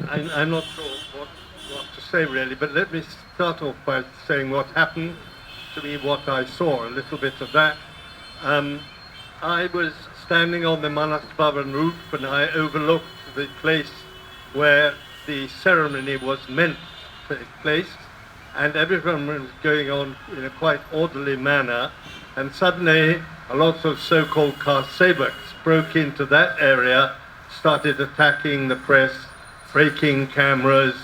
I'm not sure what to say really, but let me start off by saying what happened to me, what I saw, a little bit of that. Um, I was standing on the Manas Bhavan roof and I overlooked the place where the ceremony was meant to take place, and everyone was going on in a quite orderly manner, and suddenly a lot of so-called Karsevaks broke into that area, started attacking the press, breaking cameras,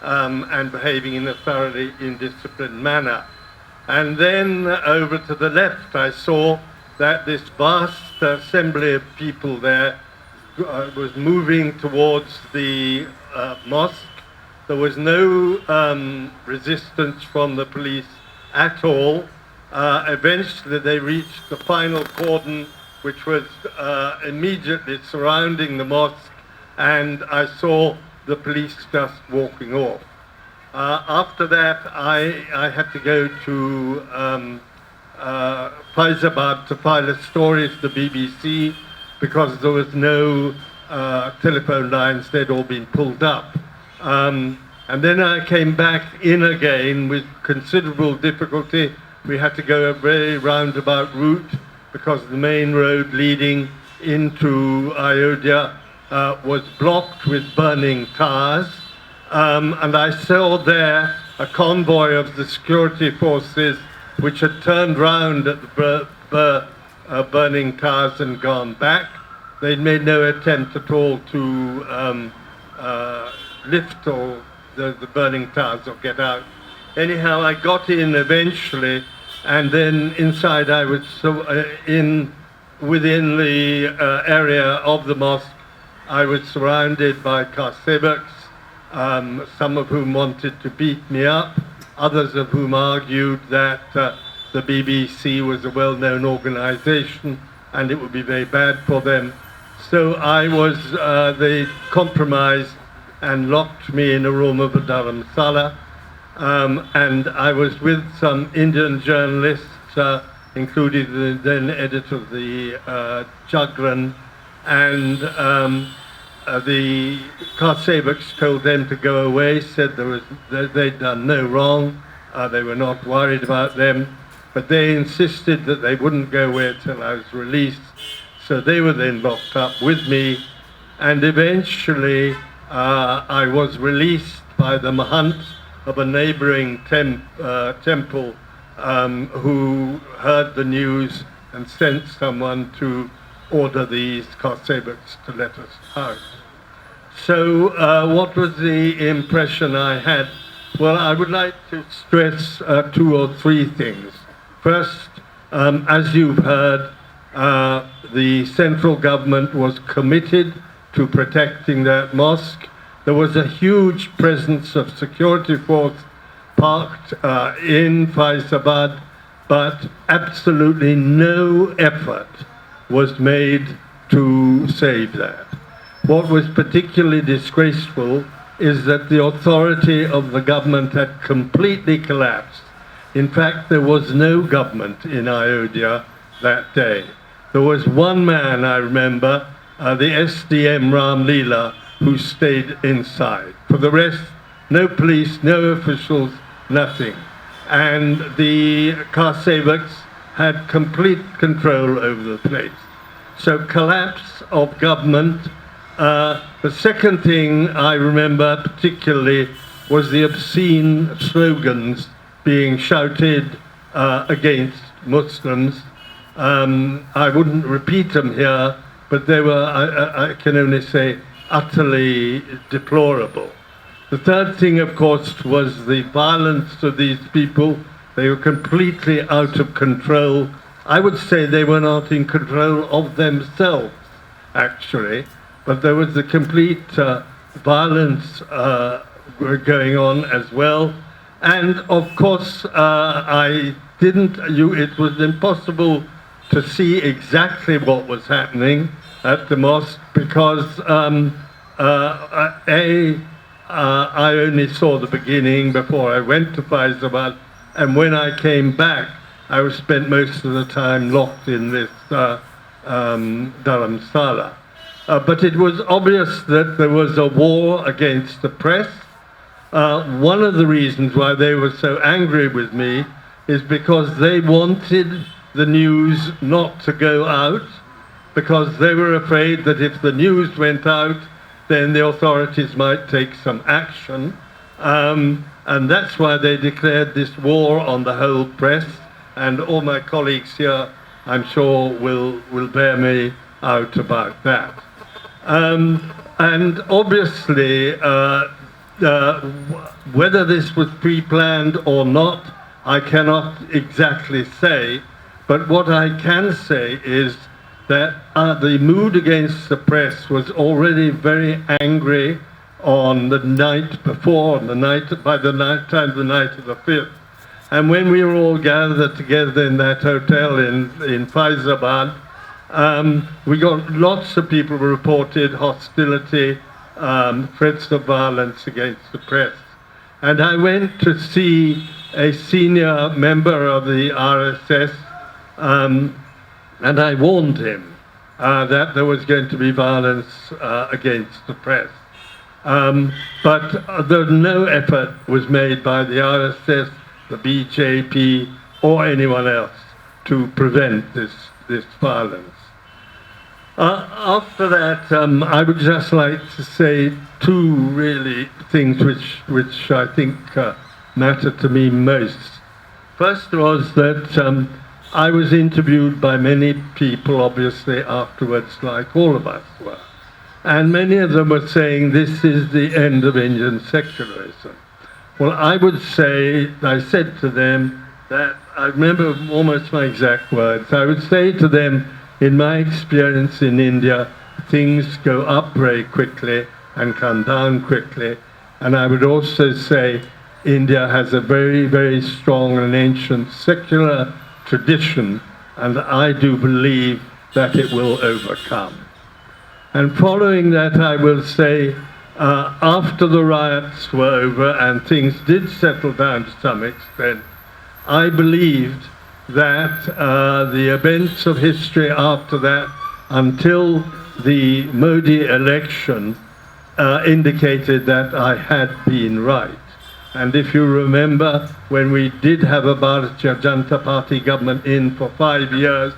and behaving in a thoroughly indisciplined manner. And then over to the left, I saw that this vast assembly of people there was moving towards the mosque. There was no resistance from the police at all. Eventually they reached the final cordon, which was immediately surrounding the mosque, and I saw the police just walking off. After that, I had to go to Faizabad to file a story for the BBC because there was no telephone lines, they'd all been pulled up. And then I came back in again with considerable difficulty. We had to go a very roundabout route because the main road leading into Ayodhya was blocked with burning cars. And I saw there a convoy of the security forces which had turned round at the burning cars and gone back. They'd made no attempt at all to lift or the burning cars or get out. Anyhow, I got in eventually, and then inside I was within the area of the mosque. I was surrounded by Karsevaks, some of whom wanted to beat me up, others of whom argued that the BBC was a well-known organization and it would be very bad for them. So I was, they compromised and locked me in a room of a dharamsala, and I was with some Indian journalists, including the then editor of the Jagran, and the Karsevaks told them to go away, said they'd done no wrong, they were not worried about them, but they insisted that they wouldn't go away until I was released. So they were then locked up with me, and eventually I was released by the Mahant of a neighboring temple who heard the news and sent someone to order these Karsevaks to let us out. So what was the impression I had? Well, I would like to stress 2 or 3 things. First, as you've heard, the central government was committed to protecting that mosque. There was a huge presence of security force parked in Faizabad, but absolutely no effort was made to save that. What was particularly disgraceful is that the authority of the government had completely collapsed. In fact, there was no government in Ayodhya that day. There was one man, I remember, the SDM Ram Leela, who stayed inside. For the rest, no police, no officials, nothing. And the Karsevaks had complete control over the place. So collapse of government. The second thing I remember particularly was the obscene slogans being shouted against Muslims. I wouldn't repeat them here, but they were, I can only say, utterly deplorable. The third thing, of course, was the violence of these people. They were completely out of control. I would say they were not in control of themselves, actually, but there was a complete violence going on as well. And of course, it was impossible to see exactly what was happening at the mosque because I only saw the beginning before I went to Faizabad, and when I came back, I was spent most of the time locked in this dharamsala. but it was obvious that there was a war against the press. One of the reasons why they were so angry with me is because they wanted the news not to go out, because they were afraid that if the news went out, then the authorities might take some action. And that's why they declared this war on the whole press. And all my colleagues here, I'm sure, will bear me out about that. And obviously, whether this was pre-planned or not, I cannot exactly say. But what I can say is that the mood against the press was already very angry on the night before, by the night of the 5th. And when we were all gathered together in that hotel in Faizabad, we got lots of people who reported hostility, threats of violence against the press. And I went to see a senior member of the RSS, and I warned him that there was going to be violence against the press. But no effort was made by the RSS, the BJP, or anyone else to prevent this violence. After that, I would just like to say two really things which I think matter to me most. First was that I was interviewed by many people, obviously, afterwards, like all of us were. And many of them were saying this is the end of Indian secularism. Well, I would say, I said to them that, I remember almost my exact words, I would say to them, in my experience in India, things go up very quickly and come down quickly. And I would also say India has a very, very strong and ancient secular tradition, and I do believe that it will overcome. And following that, I will say, after the riots were over and things did settle down to some extent, I believed that the events of history after that, until the Modi election, indicated that I had been right. And if you remember, when we did have a Bharatiya Janata Party government in for 5 years,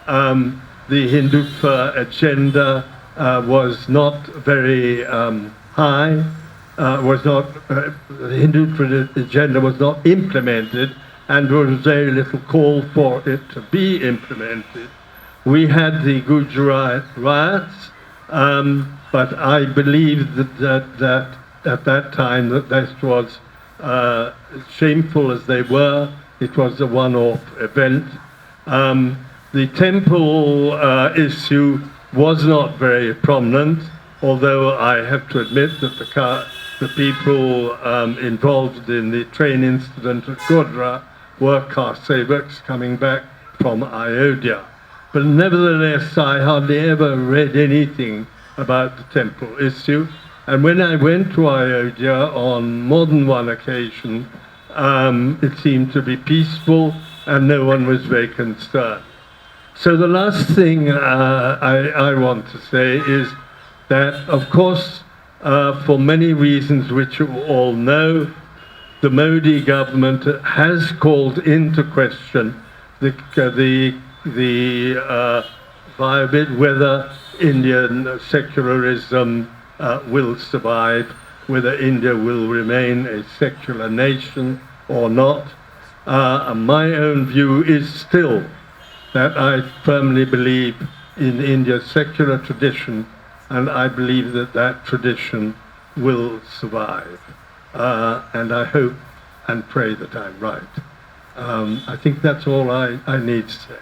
the Hindutva agenda was not very high, the Hindutva agenda was not implemented, and there was very little call for it to be implemented. We had the Gujarat riots, but I believe that at that time that this was shameful as they were, it was a one-off event. The temple issue was not very prominent, although I have to admit that the people involved in the train incident at Godhra were car sevaks coming back from Ayodhya. But nevertheless, I hardly ever read anything about the temple issue. And when I went to Ayodhya on more than one occasion, it seemed to be peaceful and no one was very concerned. So the last thing I want to say is that, of course, for many reasons which you all know, the Modi government has called into question the viability, whether Indian secularism will survive, whether India will remain a secular nation or not. My own view is still that I firmly believe in India's secular tradition, and I believe that that tradition will survive. And I hope and pray that I'm right. I think that's all I need to say.